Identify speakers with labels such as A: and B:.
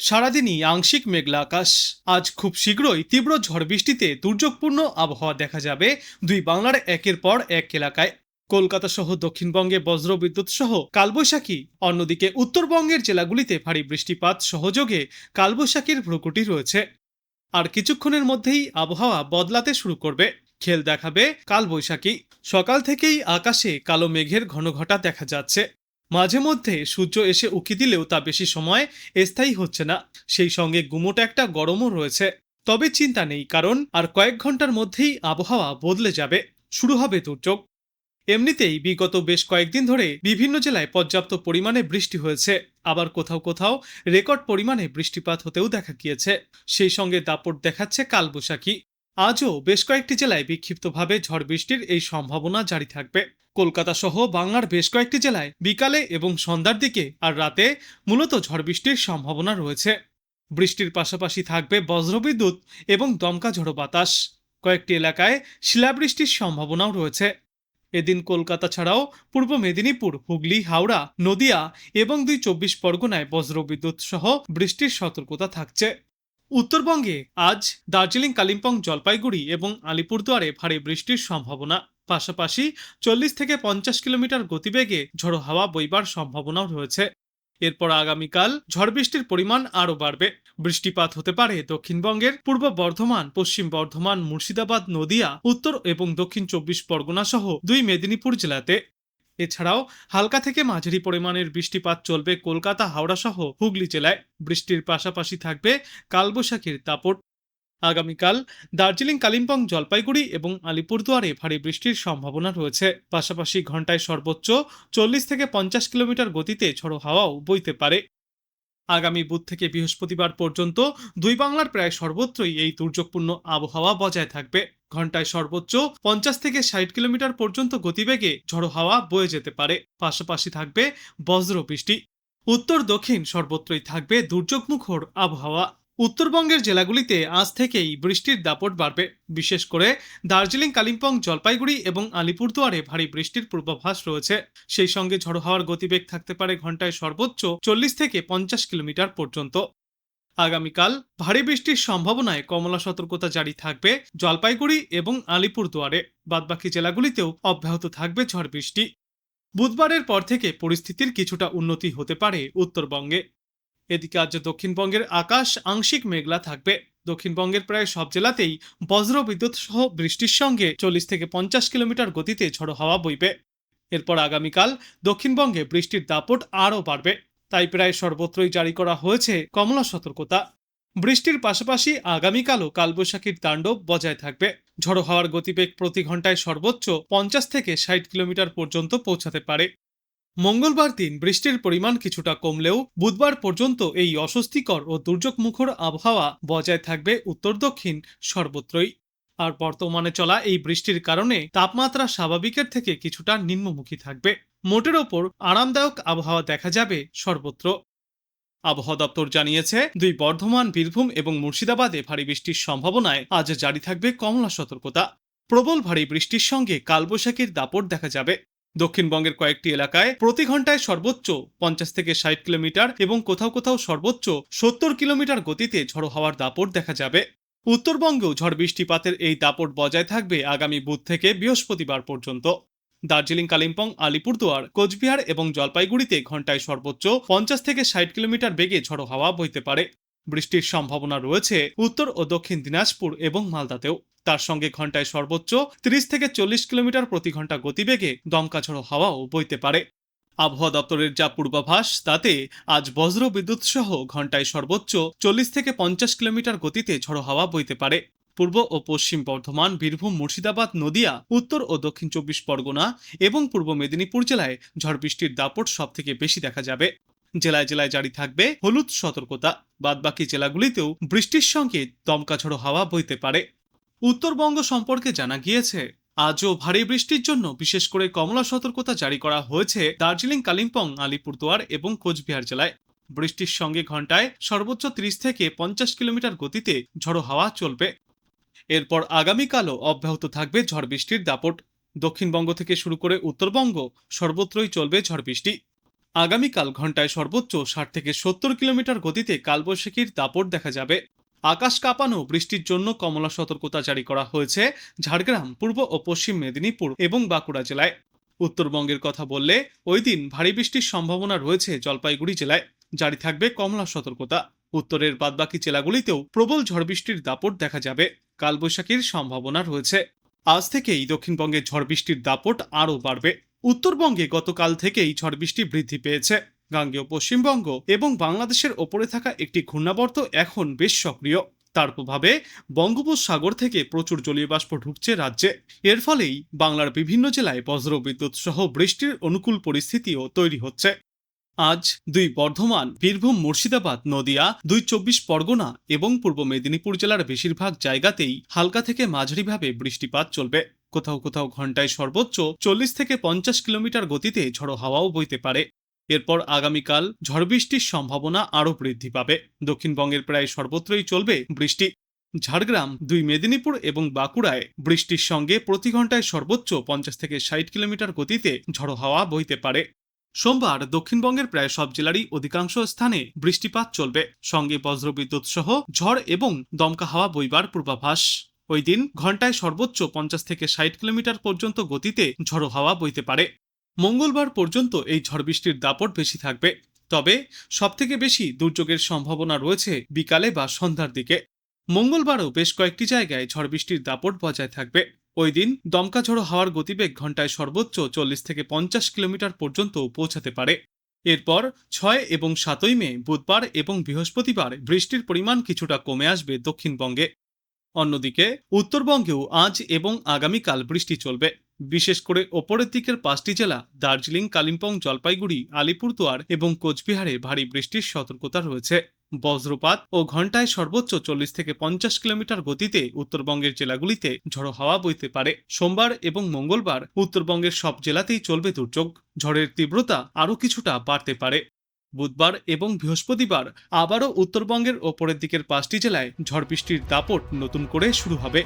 A: সারাদিনই আংশিক মেঘলা আকাশ। আজ খুব শীঘ্রই তীব্র ঝড় বৃষ্টিতে দুর্যোগপূর্ণ আবহাওয়া দেখা যাবে দুই বাংলার একের পর এক এলাকায়। কলকাতা সহ দক্ষিণবঙ্গে বজ্রবিদ্যুৎ সহ কালবৈশাখী, অন্যদিকে উত্তরবঙ্গের জেলাগুলিতে ভারী বৃষ্টিপাত সহযোগে কালবৈশাখীর ভ্রুকুটি রয়েছে। আর কিছুক্ষণের মধ্যেই আবহাওয়া বদলাতে শুরু করবে, খেল দেখাবে কালবৈশাখী। সকাল থেকেই আকাশে কালো মেঘের ঘনঘটা দেখা যাচ্ছে। মাঝে মধ্যে সূর্য এসে উকি দিলেও তা বেশি সময় স্থায়ী হচ্ছে না। সেই সঙ্গে গুমোট একটা গরমও রয়েছে। তবে চিন্তা নেই, কারণ আর কয়েক ঘন্টার মধ্যেই আবহাওয়া বদলে যাবে, শুরু হবে দুর্যোগ। এমনিতেই বিগত বেশ কয়েকদিন ধরে বিভিন্ন জেলায় পর্যাপ্ত পরিমাণে বৃষ্টি হয়েছে, আবার কোথাও কোথাও রেকর্ড পরিমাণে বৃষ্টিপাত হতেও দেখা গিয়েছে। সেই সঙ্গে দাপট দেখাচ্ছে কালবৈশাখী। আজও বেশ কয়েকটি জেলায় বিক্ষিপ্তভাবে ঝড় বৃষ্টির এই সম্ভাবনা জারি থাকবে। কলকাতা সহ বাংলার বেশ কয়েকটি জেলায় বিকালে এবং সন্ধ্যার দিকে আর রাতে মূলত ঝড় বৃষ্টির সম্ভাবনা রয়েছে। বৃষ্টির পাশাপাশি থাকবে বজ্রবিদ্যুৎ এবং দমকা ঝড়ো বাতাস। কয়েকটি এলাকায় শিলাবৃষ্টির সম্ভাবনাও রয়েছে। এদিন কলকাতা ছাড়াও পূর্ব মেদিনীপুর, হুগলি, হাওড়া, নদিয়া এবং ২ চব্বিশ পরগনায় বজ্রবিদ্যুৎ সহ বৃষ্টির সতর্কতা থাকছে। উত্তরবঙ্গে আজ দার্জিলিং, কালিম্পং, জলপাইগুড়ি এবং আলিপুরদুয়ারে ভারী বৃষ্টির সম্ভাবনা। পাশাপাশি ৪০ থেকে ৫০ কিলোমিটার গতিবেগে ঝোড়ো হাওয়া বইবার সম্ভাবনাও রয়েছে। এরপর আগামীকাল ঝড় বৃষ্টির পরিমাণ আরও বাড়বে। বৃষ্টিপাত হতে পারে দক্ষিণবঙ্গের পূর্ব বর্ধমান, পশ্চিম বর্ধমান, মুর্শিদাবাদ, নদিয়া, উত্তর এবং দক্ষিণ ২৪ পরগনা সহ ২ মেদিনীপুর জেলাতে। এছাড়াও হালকা থেকে মাঝারি পরিমাণের বৃষ্টিপাত চলবে কলকাতা, হাওড়া সহ হুগলি জেলায়। বৃষ্টির পাশাপাশি থাকবে কালবৈশাখীর দাপট। আগামীকাল দার্জিলিং, কালিম্পং, জলপাইগুড়ি এবং আলিপুরদুয়ারে ভারী বৃষ্টির সম্ভাবনা রয়েছে। পাশাপাশি ঘন্টায় সর্বোচ্চ ৪০ থেকে ৫০ কিলোমিটার গতিতে ঝোড়ো হাওয়াও বইতে পারে। আগামী বুধ থেকে বৃহস্পতিবার পর্যন্ত দুই বাংলার প্রায় সর্বত্রই এই দুর্যোগপূর্ণ আবহাওয়া বজায় থাকবে। ঘন্টায় সর্বোচ্চ ৫০ থেকে ৬০ কিলোমিটার পর্যন্ত গতিবেগে ঝোড়ো হাওয়া বয়ে যেতে পারে। পাশাপাশি থাকবে বজ্র বৃষ্টি। উত্তর দক্ষিণ সর্বত্রই থাকবে দুর্যোগমুখর আবহাওয়া। উত্তরবঙ্গের জেলাগুলিতে আজ থেকেই বৃষ্টির দাপট বাড়বে। বিশেষ করে দার্জিলিং, কালিম্পং, জলপাইগুড়ি এবং আলিপুরদুয়ারে ভারী বৃষ্টির পূর্বাভাস রয়েছে। সেই সঙ্গে ঝড়ো হাওয়ার গতিবেগ থাকতে পারে ঘন্টায় সর্বোচ্চ ৪০ থেকে ৫০ কিলোমিটার পর্যন্ত। আগামীকাল ভারী বৃষ্টির সম্ভাবনায় কমলা সতর্কতা জারি থাকবে জলপাইগুড়ি এবং আলিপুরদুয়ারে। বাদবাকি জেলাগুলিতেও অব্যাহত থাকবে ঝড় বৃষ্টি। বুধবারের পর থেকে পরিস্থিতির কিছুটা উন্নতি হতে পারে উত্তরবঙ্গে। এদিকে আজ দক্ষিণবঙ্গের আকাশ আংশিক মেঘলা থাকবে। দক্ষিণবঙ্গের প্রায় সব জেলাতেই বজ্র বিদ্যুৎ সহ বৃষ্টির সঙ্গে ৪০ থেকে ৫০ কিলোমিটার গতিতে ঝড়ো হাওয়া বইবে। এরপর আগামীকাল দক্ষিণবঙ্গে বৃষ্টির দাপট আরও বাড়বে। তাই প্রায় সর্বত্রই জারি করা হয়েছে কমলা সতর্কতা। বৃষ্টির পাশাপাশি আগামীকালও কালবৈশাখীর তাণ্ডব বজায় থাকবে। ঝড়ো হাওয়ার গতিবেগ প্রতি ঘন্টায় সর্বোচ্চ ৫০ থেকে ৬০ কিলোমিটার পর্যন্ত পৌঁছাতে পারে। মঙ্গলবার দিন বৃষ্টির পরিমাণ কিছুটা কমলেও বুধবার পর্যন্ত এই অস্বস্তিকর ও দুর্যোগমুখর আবহাওয়া বজায় থাকবে উত্তর দক্ষিণ সর্বত্রই। আর বর্তমানে চলা এই বৃষ্টির কারণে তাপমাত্রা স্বাভাবিকের থেকে কিছুটা নিম্নমুখী থাকবে। মোটের ওপর আরামদায়ক আবহাওয়া দেখা যাবে সর্বত্র। আবহাওয়া দপ্তর জানিয়েছে, বর্ধমান, বীরভূম এবং মুর্শিদাবাদে ভারী বৃষ্টির সম্ভাবনায় আজ জারি থাকবে কমলা সতর্কতা। প্রবল ভারী বৃষ্টির সঙ্গে কালবৈশাখীর দাপট দেখা যাবে। দক্ষিণবঙ্গের কয়েকটি এলাকায় প্রতি ঘন্টায় সর্বোচ্চ ৫০ থেকে ৬০ কিলোমিটার এবং কোথাও কোথাও সর্বোচ্চ ৭০ কিলোমিটার গতিতে ঝড়ো হাওয়ার দাপট দেখা যাবে। উত্তরবঙ্গেও ঝড় বৃষ্টিপাতের এই দাপট বজায় থাকবে আগামী বুধ থেকে বৃহস্পতিবার পর্যন্ত। দার্জিলিং, কালিম্পং, আলিপুরদুয়ার, কোচবিহার এবং জলপাইগুড়িতে ঘন্টায় সর্বোচ্চ ৫০ থেকে ৬০ কিলোমিটার বেগে ঝড়ো হাওয়া বইতে পারে। বৃষ্টির সম্ভাবনা রয়েছে উত্তর ও দক্ষিণ দিনাজপুর এবং মালদাতেও। তার সঙ্গে ঘন্টায় সর্বোচ্চ ৩০ থেকে ৪০ কিলোমিটার প্রতি ঘন্টা গতিবেগে দমকা ঝড়ো হাওয়াও বইতে পারে। আবহাওয়া দপ্তরের যা পূর্বাভাস তাতে আজ বজ্র বিদ্যুৎ সহ ঘন্টায় সর্বোচ্চ ৪০ থেকে ৫০ কিলোমিটার গতিতে ঝড়ো হাওয়া বইতে পারে। পূর্ব ও পশ্চিম বর্ধমান, বীরভূম, মুর্শিদাবাদ, নদিয়া, উত্তর ও দক্ষিণ ২৪ পরগনা এবং পূর্ব মেদিনীপুর জেলায় ঝড় বৃষ্টির দাপট সব থেকে বেশি দেখা যাবে। জেলায় জেলায় জারি থাকবে হলুদ সতর্কতা। বাদবাকি জেলাগুলিতেও বৃষ্টির সঙ্গে দমকা ঝড়ো হাওয়া বইতে পারে। উত্তরবঙ্গ সম্পর্কে জানা গিয়েছে, আজও ভারী বৃষ্টির জন্য বিশেষ করে কমলা সতর্কতা জারি করা হয়েছে দার্জিলিং, কালিম্পং, আলিপুরদুয়ার এবং কোচবিহার জেলায়। বৃষ্টির সঙ্গে ঘন্টায় সর্বোচ্চ ৩০ থেকে ৫০ কিলোমিটার গতিতে ঝড়ো হাওয়া চলবে। এরপর আগামীকালও অব্যাহত থাকবে ঝড় বৃষ্টির দাপট। দক্ষিণবঙ্গ থেকে শুরু করে উত্তরবঙ্গ সর্বত্রই চলবে ঝড় বৃষ্টি। আগামীকাল ঘন্টায় সর্বোচ্চ 60 থেকে 70 কিলোমিটার গতিতে কালবৈশাখীর দাপট দেখা যাবে। আকাশ কাঁপানো বৃষ্টির জন্য কমলা সতর্কতা জারি করা হয়েছে ঝাড়গ্রাম, পূর্ব ও পশ্চিম মেদিনীপুর এবং বাঁকুড়া জেলায়। উত্তরবঙ্গের কথা বললে ওই দিন ভারী বৃষ্টির সম্ভাবনা রয়েছে জলপাইগুড়ি জেলায়, জারি থাকবে কমলা সতর্কতা। উত্তরের বাদবাকি জেলাগুলিতেও প্রবল ঝড় বৃষ্টির দাপট দেখা যাবে, কালবৈশাখীর সম্ভাবনা রয়েছে। আজ থেকেই দক্ষিণবঙ্গে ঝড় বৃষ্টির দাপট আরও বাড়বে। উত্তরবঙ্গে গতকাল থেকেই ঝড় বৃষ্টি বৃদ্ধি পেয়েছে। গাঙ্গেয় পশ্চিমবঙ্গ এবং বাংলাদেশের ওপরে থাকা একটি ঘূর্ণাবর্ত এখন বেশ সক্রিয়। তার প্রভাবে বঙ্গোপসাগর থেকে প্রচুর জলীয় বাষ্প ঢুকছে রাজ্যে। এর ফলেই বাংলার বিভিন্ন জেলায় বজ্রবিদ্যুৎ সহ বৃষ্টির অনুকূল পরিস্থিতিও তৈরি হচ্ছে। আজ দুই বর্ধমান, বীরভূম, মুর্শিদাবাদ, নদিয়া, দুই 24 পরগনা এবং পূর্ব মেদিনীপুর জেলার বেশিরভাগ জায়গাতেই হালকা থেকে মাঝারিভাবে বৃষ্টিপাত চলবে। কোথাও কোথাও ঘন্টায় সর্বোচ্চ 40 থেকে 50 কিলোমিটার গতিতে ঝড়ো হাওয়াও বইতে পারে। এরপর আগামীকাল ঝড় বৃষ্টির সম্ভাবনা আরও বৃদ্ধি পাবে। দক্ষিণবঙ্গের প্রায় সর্বত্রই চলবে বৃষ্টি। ঝাড়গ্রাম, দুই মেদিনীপুর এবং বাঁকুড়ায় বৃষ্টির সঙ্গে প্রতি ঘন্টায় সর্বোচ্চ 50 থেকে 60 কিলোমিটার গতিতে ঝড়ো হাওয়া বইতে পারে। সোমবার দক্ষিণবঙ্গের প্রায় সব জেলারই অধিকাংশ স্থানে বৃষ্টিপাত চলবে, সঙ্গে বজ্রবিদ্যুৎ সহ ঝড় এবং দমকা হাওয়া বইবার পূর্বাভাস। ওই দিন ঘন্টায় সর্বোচ্চ 50 থেকে 60 কিলোমিটার পর্যন্ত গতিতে ঝড়ো হাওয়া বইতে পারে। মঙ্গলবার পর্যন্ত এই ঝড় বৃষ্টির দাপট বেশি থাকবে, তবে সবথেকে বেশি দুর্যোগের সম্ভাবনা রয়েছে বিকালে বা সন্ধ্যার দিকে। মঙ্গলবারও বেশ কয়েকটি জায়গায় ঝড় বৃষ্টির দাপট বজায় থাকবে। ওই দিন দমকা ঝড়ো হাওয়ার গতিবেগ ঘন্টায় সর্বোচ্চ 40 থেকে 50 কিলোমিটার পর্যন্ত পৌঁছাতে পারে। এরপর 6 এবং 7 মে বুধবার এবং বৃহস্পতিবার বৃষ্টির পরিমাণ কিছুটা কমে আসবে দক্ষিণবঙ্গে। অন্যদিকে উত্তরবঙ্গেও আজ এবং আগামীকাল বৃষ্টি চলবে। বিশেষ করে ওপরের দিকের 5টি জেলা দার্জিলিং, কালিম্পং, জলপাইগুড়ি, আলিপুরদুয়ার এবং কোচবিহারে ভারী বৃষ্টির সতর্কতা রয়েছে। বজ্রপাত ও ঘন্টায় সর্বোচ্চ 40 থেকে 50 কিলোমিটার গতিতে উত্তরবঙ্গের জেলাগুলিতে ঝড়ো হাওয়া বইতে পারে। সোমবার এবং মঙ্গলবার উত্তরবঙ্গের সব জেলাতেই চলবে দুর্যোগ। ঝড়ের তীব্রতা আরও কিছুটা বাড়তে পারে। বুধবার এবং বৃহস্পতিবার আবারও উত্তরবঙ্গের ওপরের দিকের 5টি জেলায় ঝড় বৃষ্টির দাপট নতুন করে শুরু হবে।